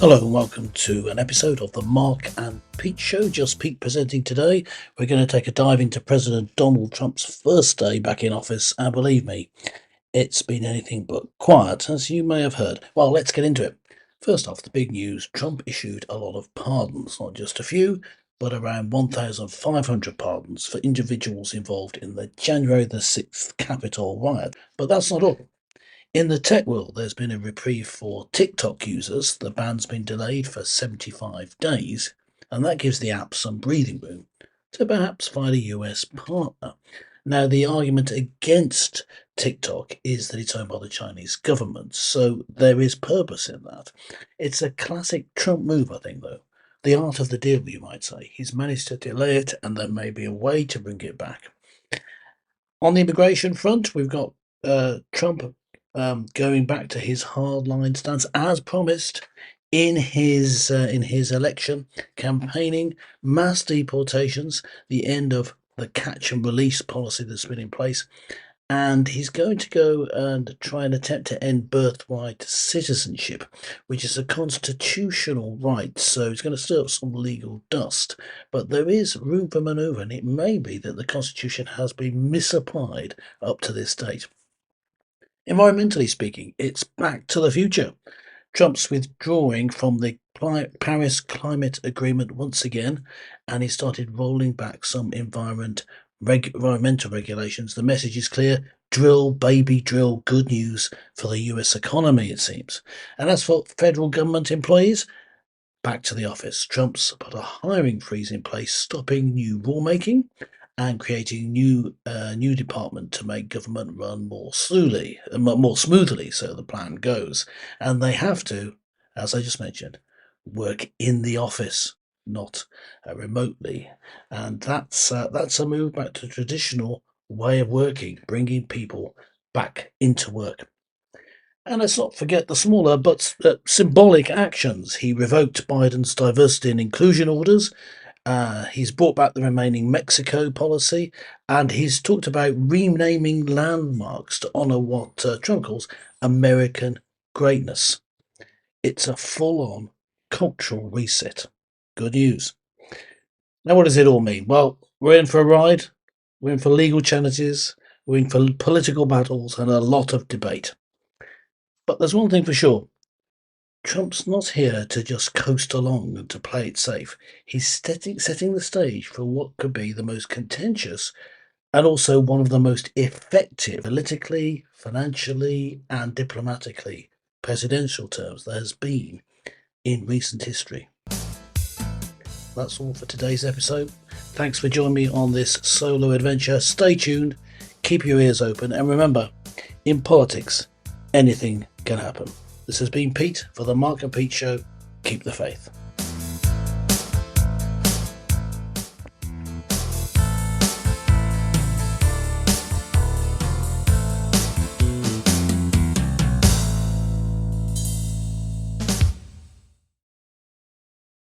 Hello and welcome to an episode of the Mark and Pete Show. Just Pete presenting today. We're going to take a dive into President Donald Trump's first day back in office, and believe me, it's been anything but quiet, as you may have heard. Well, let's get into it. First off, the big news: Trump issued a lot of pardons, not just a few, but around 1,500 pardons for individuals involved in the January the 6th Capitol riot. But that's not all. In the tech world, there's been a reprieve for TikTok users. The ban's been delayed for 75 days, and that gives the app some breathing room to perhaps find a US partner. Now, the argument against TikTok is that it's owned by the Chinese government, so there is purpose in that. It's a classic Trump move, I think, though. The art of the deal, you might say. He's managed to delay it, and there may be a way to bring it back. On the immigration front, we've got Trump going back to his hardline stance as promised in his election campaigning, mass deportations, the end of the catch and release policy that's been in place, and he's going to go and try and attempt to end birthright citizenship, which is a constitutional right. So he's going to stir up some legal dust, but there is room for manoeuvre, and it may be that the Constitution has been misapplied up to this date. Environmentally speaking, it's back to the future. Trump's withdrawing from the Paris Climate Agreement once again, and he started rolling back some environmental regulations. The message is clear: drill, baby, drill. Good news for the US economy, it seems. And as for federal government employees, back to the office. Trump's put a hiring freeze in place, stopping new rulemaking and creating new department to make government run more smoothly. So the plan goes, and they have to, as I just mentioned, work in the office, not remotely, and that's a move back to traditional way of working, bringing people back into work. And let's not forget the smaller but symbolic actions. He revoked Biden's diversity and inclusion orders. He's brought back the remaining Mexico policy, and he's talked about renaming landmarks to honour what Trump calls American greatness. It's a full-on cultural reset. Good news. Now, what does it all mean? Well, we're in for a ride. We're in for legal challenges. We're in for political battles and a lot of debate. But there's one thing for sure. Trump's not here to just coast along and to play it safe. He's setting the stage for what could be the most contentious and also one of the most effective politically, financially, and diplomatically presidential terms there has been in recent history. That's all for today's episode. Thanks for joining me on this solo adventure. Stay tuned, keep your ears open, and remember, in politics, anything can happen. This has been Pete for the Mark and Pete Show. Keep the faith.